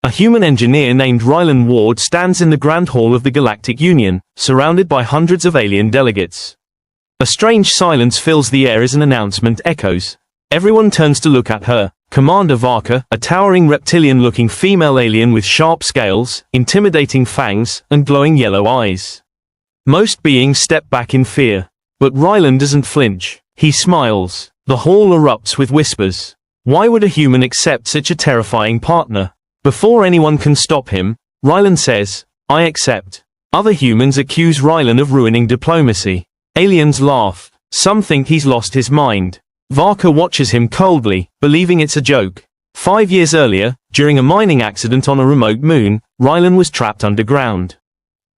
A human engineer named Rylan Ward stands in the Grand Hall of the Galactic Union, surrounded by hundreds of alien delegates. A strange silence fills the air as an announcement echoes. Everyone turns to look at her, Commander Varka, a towering reptilian-looking female alien with sharp scales, intimidating fangs, and glowing yellow eyes. Most beings step back in fear. But Rylan doesn't flinch. He smiles. The hall erupts with whispers. Why would a human accept such a terrifying partner? Before anyone can stop him, Rylan says, "I accept." Other humans accuse Rylan of ruining diplomacy. Aliens laugh. Some think he's lost his mind. Varka watches him coldly, believing it's a joke. 5 years earlier, during a mining accident on a remote moon, Rylan was trapped underground.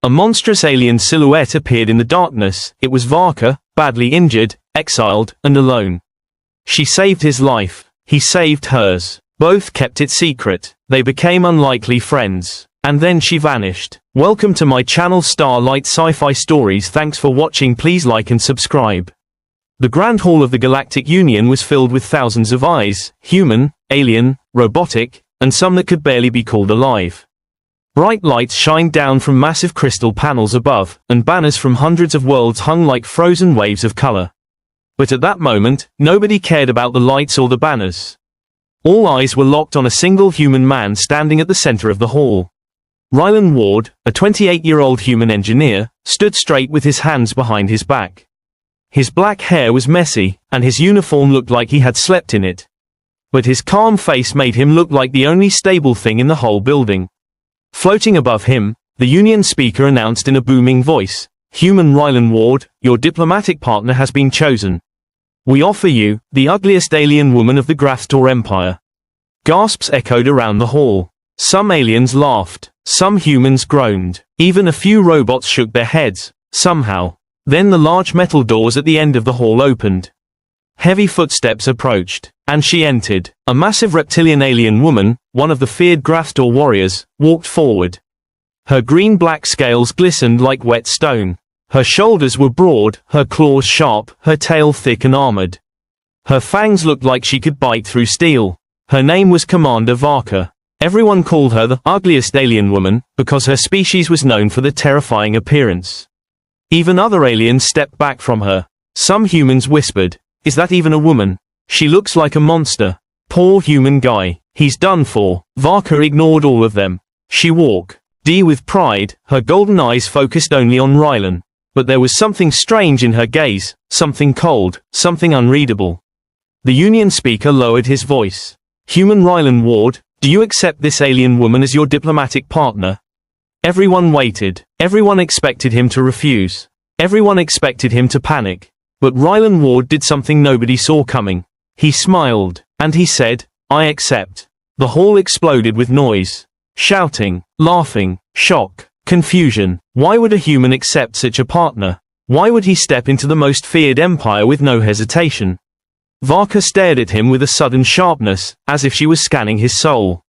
A monstrous alien silhouette appeared in the darkness. It was Varka, badly injured, exiled, and alone. She saved his life. He saved hers. Both kept it secret. They became unlikely friends. And then she vanished. Welcome to my channel Starlight Sci-Fi Stories. Thanks for watching. Please like and subscribe. The Grand Hall of the Galactic Union was filled with thousands of eyes, human, alien, robotic, and some that could barely be called alive. Bright lights shined down from massive crystal panels above, and banners from hundreds of worlds hung like frozen waves of color. But at that moment, nobody cared about the lights or the banners. All eyes were locked on a single human man standing at the center of the hall. Rylan Ward, a 28-year-old human engineer, stood straight with his hands behind his back. His black hair was messy, and his uniform looked like he had slept in it. But his calm face made him look like the only stable thing in the whole building. Floating above him, the Union speaker announced in a booming voice, "Human Rylan Ward, your diplomatic partner has been chosen. We offer you, the ugliest alien woman of the Graftor Empire." Gasps echoed around the hall. Some aliens laughed. Some humans groaned. Even a few robots shook their heads, somehow. Then the large metal doors at the end of the hall opened. Heavy footsteps approached, and she entered. A massive reptilian alien woman, one of the feared Graftor warriors, walked forward. Her green-black scales glistened like wet stone. Her shoulders were broad, her claws sharp, her tail thick and armored. Her fangs looked like she could bite through steel. Her name was Commander Varka. Everyone called her the ugliest alien woman, because her species was known for their terrifying appearance. Even other aliens stepped back from her. Some humans whispered, "Is that even a woman? She looks like a monster. Poor human guy. He's done for." Varka ignored all of them. She walked with pride, her golden eyes focused only on Rylan. But there was something strange in her gaze, something cold, something unreadable. The Union speaker lowered his voice. "Human Rylan Ward, do you accept this alien woman as your diplomatic partner?" Everyone waited. Everyone expected him to refuse. Everyone expected him to panic. But Rylan Ward did something nobody saw coming. He smiled, and he said, "I accept." The hall exploded with noise. Shouting, laughing, shock, confusion. Why would a human accept such a partner? Why would he step into the most feared empire with no hesitation? Varka stared at him with a sudden sharpness, as if she was scanning his soul.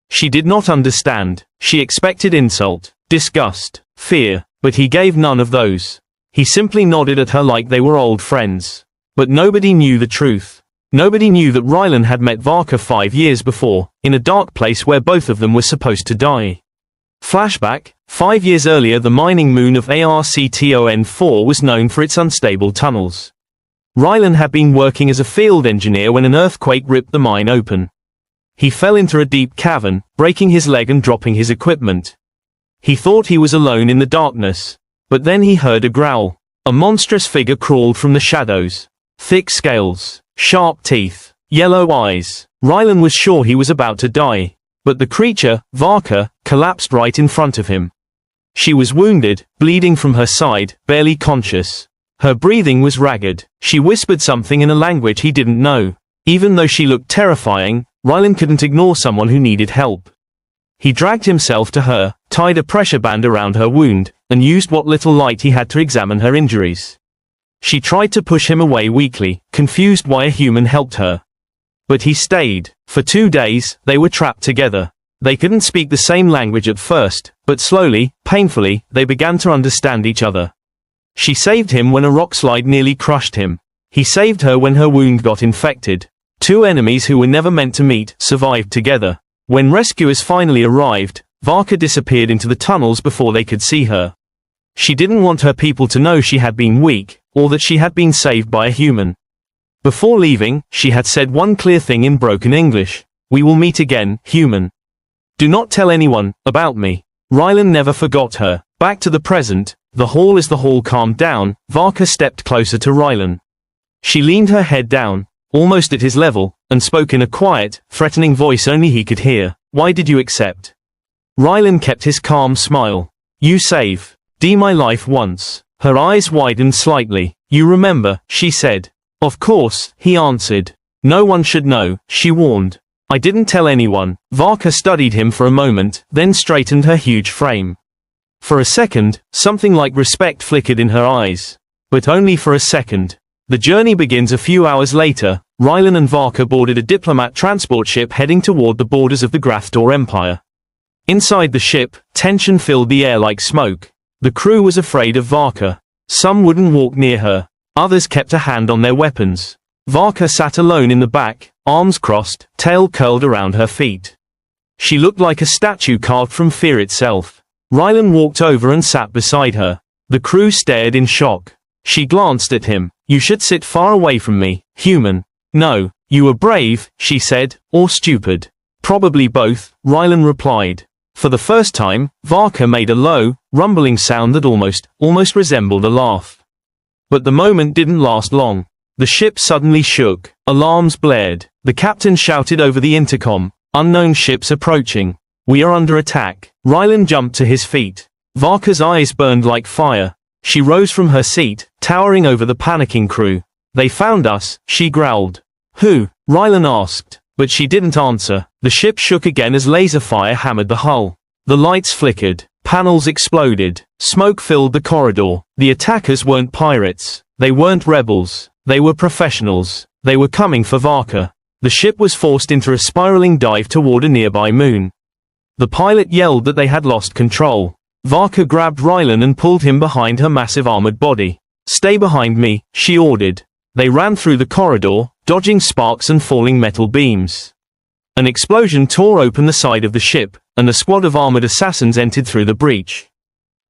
She did not understand. She expected insult, disgust, fear, but he gave none of those. He simply nodded at her like they were old friends. But nobody knew the truth. Nobody knew that Rylan had met Varka 5 years before, in a dark place where both of them were supposed to die. Flashback, 5 years earlier the mining moon of Arcton4 was known for its unstable tunnels. Rylan had been working as a field engineer when an earthquake ripped the mine open. He fell into a deep cavern, breaking his leg and dropping his equipment. He thought he was alone in the darkness. But then he heard a growl. A monstrous figure crawled from the shadows. Thick scales, sharp teeth, yellow eyes. Rylan was sure he was about to die. But the creature, Varka, collapsed right in front of him. She was wounded, bleeding from her side, barely conscious. Her breathing was ragged. She whispered something in a language he didn't know. Even though she looked terrifying, Rylan couldn't ignore someone who needed help. He dragged himself to her, tied a pressure band around her wound, and used what little light he had to examine her injuries. She tried to push him away weakly, confused why a human helped her. But he stayed. For 2 days, they were trapped together. They couldn't speak the same language at first, but slowly, painfully, they began to understand each other. She saved him when a rockslide nearly crushed him. He saved her when her wound got infected. 2 enemies who were never meant to meet survived together. When rescuers finally arrived, Varka disappeared into the tunnels before they could see her. She didn't want her people to know she had been weak, or that she had been saved by a human. Before leaving, she had said one clear thing in broken English: "We will meet again, human. Do not tell anyone about me." Rylan never forgot her. Back to the present, the hall. As the hall calmed down, Varka stepped closer to Rylan. She leaned her head down, almost at his level, and spoke in a quiet, threatening voice only he could hear. "Why did you accept?" Rylan kept his calm smile. "You saved my life once." Her eyes widened slightly. "You remember," she said. "Of course," he answered. "No one should know," she warned. "I didn't tell anyone." Varka studied him for a moment, then straightened her huge frame. For a second, something like respect flickered in her eyes. But only for a second. The journey begins a few hours later. Rylan and Varka boarded a diplomat transport ship heading toward the borders of the Graftor Empire. Inside the ship, tension filled the air like smoke. The crew was afraid of Varka. Some wouldn't walk near her. Others kept a hand on their weapons. Varka sat alone in the back, arms crossed, tail curled around her feet. She looked like a statue carved from fear itself. Rylan walked over and sat beside her. The crew stared in shock. She glanced at him. "You should sit far away from me, human." "No, you were brave," she said, "or stupid." "Probably both," Rylan replied. For the first time, Varka made a low, rumbling sound that almost resembled a laugh. But the moment didn't last long. The ship suddenly shook. Alarms blared. The captain shouted over the intercom, "Unknown ships approaching. We are under attack." Rylan jumped to his feet. Varka's eyes burned like fire. She rose from her seat, towering over the panicking crew. "They found us," she growled. "Who?" Rylan asked, but she didn't answer. The ship shook again as laser fire hammered the hull. The lights flickered. Panels exploded. Smoke filled the corridor. The attackers weren't pirates. They weren't rebels. They were professionals. They were coming for Varka. The ship was forced into a spiraling dive toward a nearby moon. The pilot yelled that they had lost control. Varka grabbed Rylan and pulled him behind her massive armored body. "Stay behind me," she ordered. They ran through the corridor, dodging sparks and falling metal beams. An explosion tore open the side of the ship, and a squad of armored assassins entered through the breach.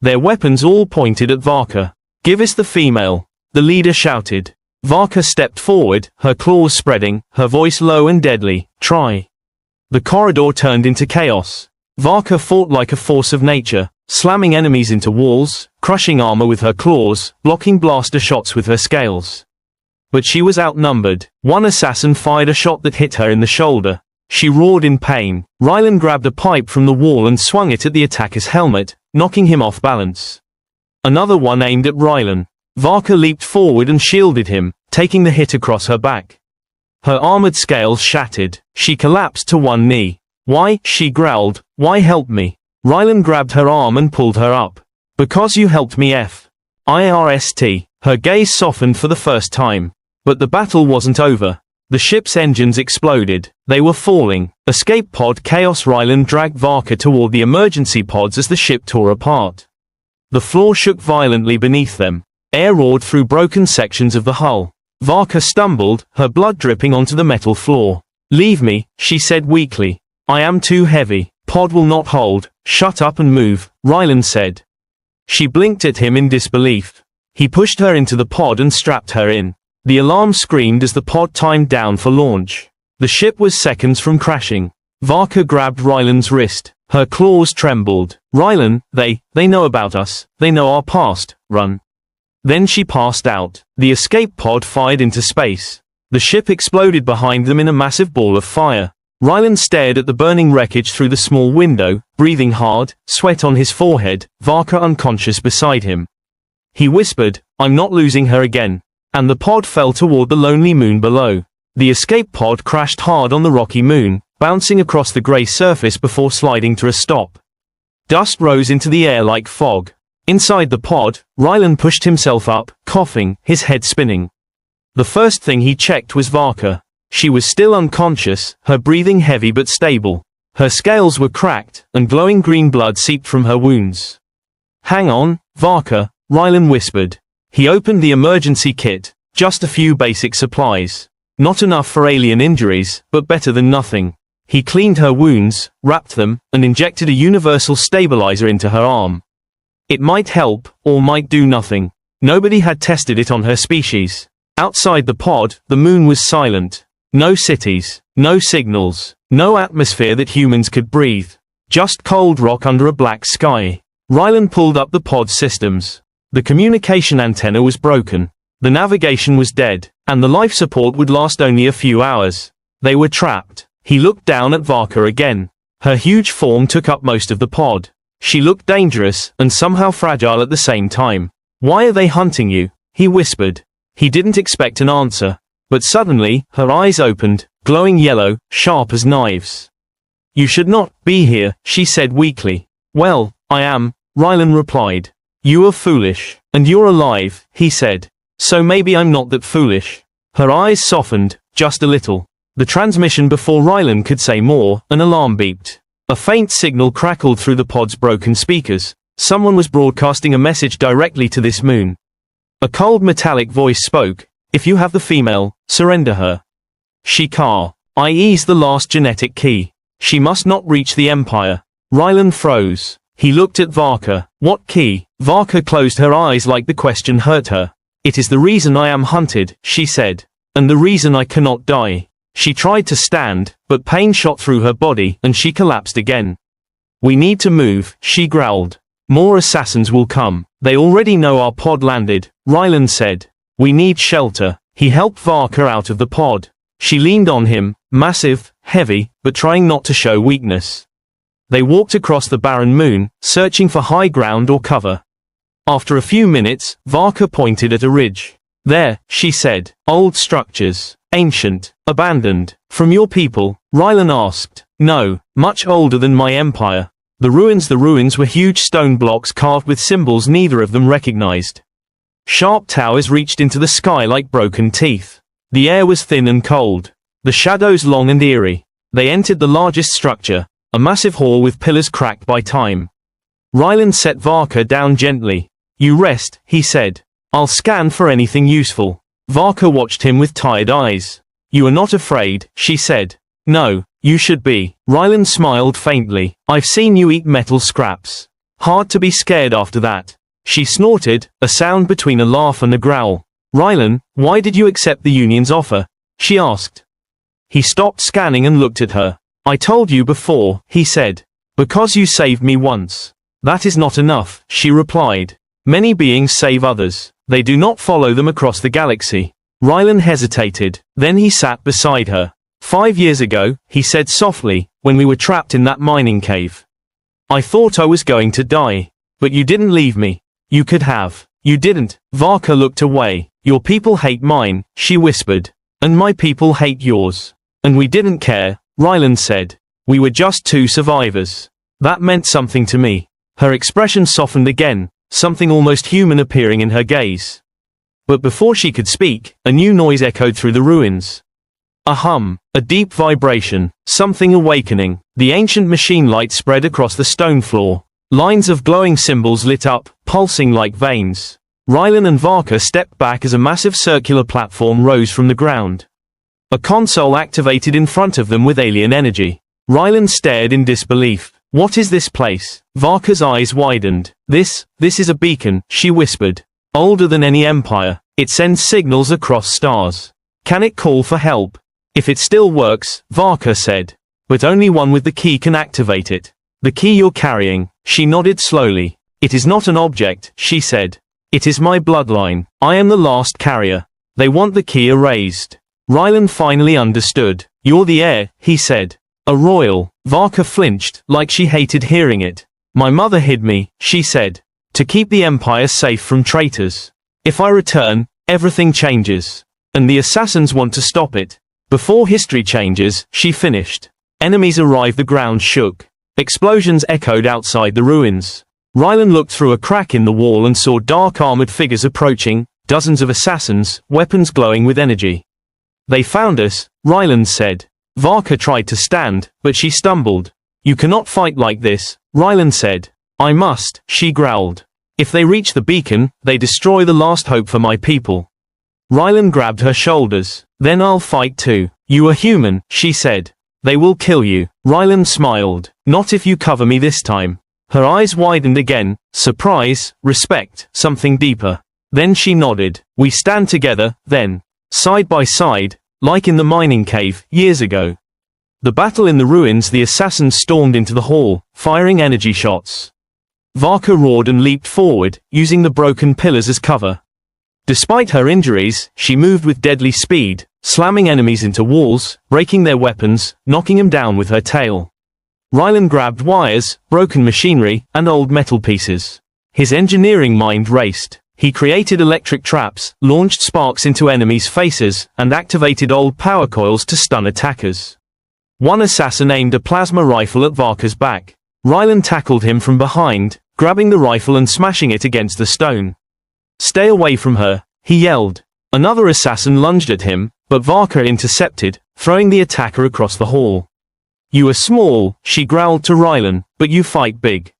Their weapons all pointed at Varka. "Give us the female," the leader shouted. Varka stepped forward, her claws spreading, her voice low and deadly. "Try." The corridor turned into chaos. Varka fought like a force of nature, slamming enemies into walls, crushing armor with her claws, blocking blaster shots with her scales. But she was outnumbered. One assassin fired a shot that hit her in the shoulder. She roared in pain. Rylan grabbed a pipe from the wall and swung it at the attacker's helmet, knocking him off balance. Another one aimed at Rylan. Varka leaped forward and shielded him, taking the hit across her back. Her armored scales shattered. She collapsed to one knee. "Why?" she growled. "Why help me?" Rylan grabbed her arm and pulled her up. "Because you helped me F.I.R.S.T." Her gaze softened for the first time. But the battle wasn't over. The ship's engines exploded. They were falling. Escape pod chaos. Rylan dragged Varka toward the emergency pods as the ship tore apart. The floor shook violently beneath them. Air roared through broken sections of the hull. Varka stumbled, her blood dripping onto the metal floor. "Leave me," she said weakly. "I am too heavy. Pod will not hold." "Shut up and move," Rylan said. She blinked at him in disbelief. He pushed her into the pod and strapped her in. The alarm screamed as the pod timed down for launch. The ship was seconds from crashing. Varka grabbed Rylan's wrist. Her claws trembled. "Rylan, they know about us. They know our past. Run." Then she passed out. The escape pod fired into space. The ship exploded behind them in a massive ball of fire. Rylan stared at the burning wreckage through the small window, breathing hard, sweat on his forehead, Varka unconscious beside him. He whispered, "I'm not losing her again." And the pod fell toward the lonely moon below. The escape pod crashed hard on the rocky moon, bouncing across the gray surface before sliding to a stop. Dust rose into the air like fog. Inside the pod, Rylan pushed himself up, coughing, his head spinning. The first thing he checked was Varka. She was still unconscious, her breathing heavy but stable. Her scales were cracked, and glowing green blood seeped from her wounds. "Hang on, Varka," Rylan whispered. He opened the emergency kit. Just a few basic supplies. Not enough for alien injuries, but better than nothing. He cleaned her wounds, wrapped them, and injected a universal stabilizer into her arm. It might help, or might do nothing. Nobody had tested it on her species. Outside the pod, the moon was silent. No cities, no signals, no atmosphere that humans could breathe. Just cold rock under a black sky. Rylan pulled up the pod systems. The communication antenna was broken. The navigation was dead, and the life support would last only a few hours. They were trapped. He looked down at Varka again. Her huge form took up most of the pod. She looked dangerous, and somehow fragile at the same time. "Why are they hunting you?" he whispered. He didn't expect an answer. But suddenly, her eyes opened, glowing yellow, sharp as knives. "You should not be here," she said weakly. "Well, I am," Rylan replied. "You are foolish. And you're alive," he said. "So maybe I'm not that foolish." Her eyes softened, just a little. The transmission before Rylan could say more, an alarm beeped. A faint signal crackled through the pod's broken speakers. Someone was broadcasting a message directly to this moon. A cold metallic voice spoke. "If you have the female, surrender her. Shikar, i.e. the last genetic key. She must not reach the Empire." Rylan froze. He looked at Varka. "What key?" Varka closed her eyes like the question hurt her. "It is the reason I am hunted," she said. "And the reason I cannot die." She tried to stand, but pain shot through her body, and she collapsed again. "We need to move," she growled. "More assassins will come. They already know our pod landed," Rylan said. "We need shelter." He helped Varka out of the pod. She leaned on him, massive, heavy, but trying not to show weakness. They walked across the barren moon, searching for high ground or cover. After a few minutes, Varka pointed at a ridge. "There," she said. "Old structures. Ancient. Abandoned. From your people?" Rylan asked. "No, much older than my empire." The ruins were huge stone blocks carved with symbols neither of them recognized. Sharp towers reached into the sky like broken teeth. The air was thin and cold. The shadows long and eerie. They entered the largest structure, a massive hall with pillars cracked by time. Rylan set Varka down gently. "You rest," he said. "I'll scan for anything useful." Varka watched him with tired eyes. "You are not afraid," she said. "No, you should be." Rylan smiled faintly. "I've seen you eat metal scraps. Hard to be scared after that." She snorted, a sound between a laugh and a growl. "Rylan, why did you accept the Union's offer?" she asked. He stopped scanning and looked at her. "I told you before," he said. "Because you saved me once." "That is not enough," she replied. "Many beings save others. They do not follow them across the galaxy." Rylan hesitated, then he sat beside her. "5 years ago," he said softly, "when we were trapped in that mining cave. I thought I was going to die. But you didn't leave me. You could have." "You didn't." Varka looked away. "Your people hate mine," she whispered. "And my people hate yours. And we didn't care," Rylan said. "We were just two survivors. That meant something to me." Her expression softened again, something almost human appearing in her gaze. But before she could speak, a new noise echoed through the ruins. A hum, a deep vibration, something awakening. The ancient machine light spread across the stone floor. Lines of glowing symbols lit up, pulsing like veins. Rylan and Varka stepped back as a massive circular platform rose from the ground. A console activated in front of them with alien energy. Rylan stared in disbelief. "What is this place?" Varka's eyes widened. This is a beacon," she whispered. "Older than any empire. It sends signals across stars. Can it call for help?" "If it still works," Varka said. "But only one with the key can activate it." "The key you're carrying," she nodded slowly. "It is not an object," she said. "It is my bloodline. I am the last carrier. They want the key erased." Rylan finally understood. "You're the heir," he said. "A royal." Varka flinched, like she hated hearing it. "My mother hid me," she said, "to keep the Empire safe from traitors. If I return, everything changes. And the assassins want to stop it. Before history changes," she finished. Enemies arrived. The ground shook. Explosions echoed outside the ruins. Rylan looked through a crack in the wall and saw dark armored figures approaching, dozens of assassins, weapons glowing with energy. "They found us," Rylan said. Varka tried to stand, but she stumbled. "You cannot fight like this," Rylan said. "I must," she growled. "If they reach the beacon, they destroy the last hope for my people." Rylan grabbed her shoulders. "Then I'll fight too." "You are human," she said. They will kill you. Rylan smiled. Not if you cover me this time. Her eyes widened again, surprise, respect, something deeper. Then she nodded. We stand together, then. Side by side, like in the mining cave, years ago. The battle in the ruins. The assassins stormed into the hall, firing energy shots. Varka roared and leaped forward, using the broken pillars as cover. Despite her injuries, she moved with deadly speed, slamming enemies into walls, breaking their weapons, knocking them down with her tail. Rylan grabbed wires, broken machinery, and old metal pieces. His engineering mind raced. He created electric traps, launched sparks into enemies' faces, and activated old power coils to stun attackers. One assassin aimed a plasma rifle at Varka's back. Rylan tackled him from behind, grabbing the rifle and smashing it against the stone. Stay away from her, he yelled. Another assassin lunged at him, but Varka intercepted, throwing the attacker across the hall. You are small, she growled to Rylan, but you fight big.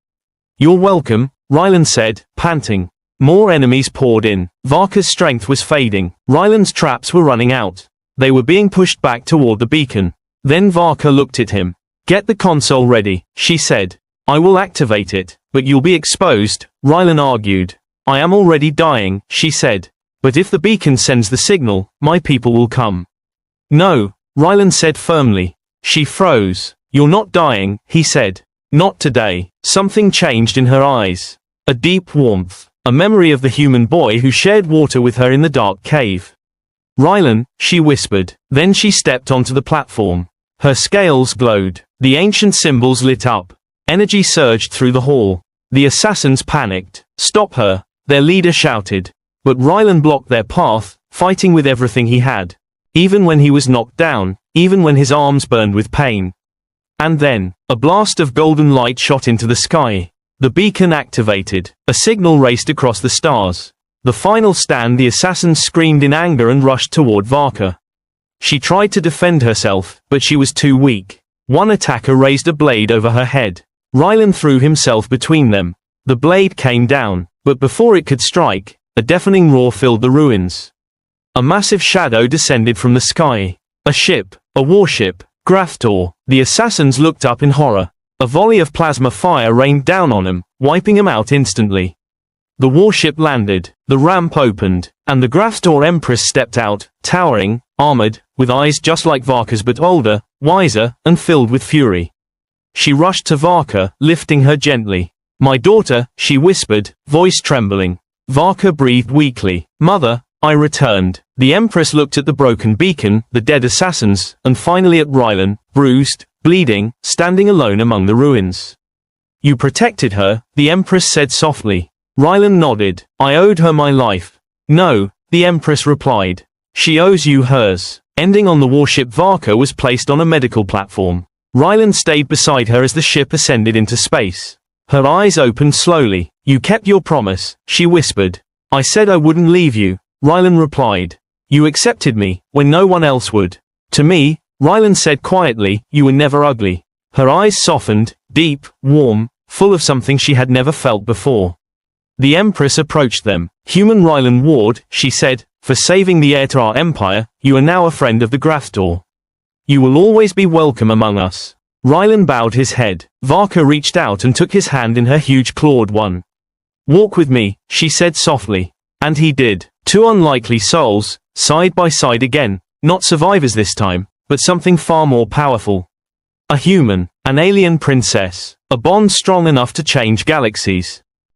You're welcome, Rylan said, panting. More enemies poured in. Varka's strength was fading. Rylan's traps were running out. They were being pushed back toward the beacon. Then Varka looked at him. Get the console ready, she said. I will activate it, but you'll be exposed, Rylan argued. I am already dying, she said. But if the beacon sends the signal, my people will come. No, Rylan said firmly. She froze. You're not dying, he said. Not today. Something changed in her eyes. A deep warmth. A memory of the human boy who shared water with her in the dark cave. Rylan, she whispered. Then she stepped onto the platform. Her scales glowed. The ancient symbols lit up. Energy surged through the hall. The assassins panicked. Stop her, their leader shouted. But Rylan blocked their path, fighting with everything he had. Even when he was knocked down, even when his arms burned with pain. And then, a blast of golden light shot into the sky. The beacon activated. A signal raced across the stars. The final stand. The assassins screamed in anger and rushed toward Varka. She tried to defend herself, but she was too weak. One attacker raised a blade over her head. Rylan threw himself between them. The blade came down, but before it could strike, a deafening roar filled the ruins. A massive shadow descended from the sky. A ship, a warship, Graftor. The assassins looked up in horror. A volley of plasma fire rained down on them, wiping them out instantly. The warship landed, the ramp opened, and the Graftor Empress stepped out, towering, armored, with eyes just like Varka's but older, wiser, and filled with fury. She rushed to Varka, lifting her gently. My daughter, she whispered, voice trembling. Varka breathed weakly. Mother, I returned. The Empress looked at the broken beacon, the dead assassins, and finally at Rylan, bruised, bleeding, standing alone among the ruins. You protected her, the Empress said softly. Rylan nodded. I owed her my life. No, the Empress replied. She owes you hers. Ending on the warship. Varka was placed on a medical platform. Rylan stayed beside her as the ship ascended into space. Her eyes opened slowly. You kept your promise, she whispered. I said I wouldn't leave you, Rylan replied. You accepted me, when no one else would. To me, Rylan said quietly, you were never ugly. Her eyes softened, deep, warm, full of something she had never felt before. The Empress approached them. Human Rylan Ward, she said, for saving the heir to our empire, you are now a friend of the Graftor. You will always be welcome among us. Rylan bowed his head. Varka reached out and took his hand in her huge clawed one. Walk with me, she said softly. And he did. Two unlikely souls, side by side again, not survivors this time, but something far more powerful. A human, an alien princess, a bond strong enough to change galaxies.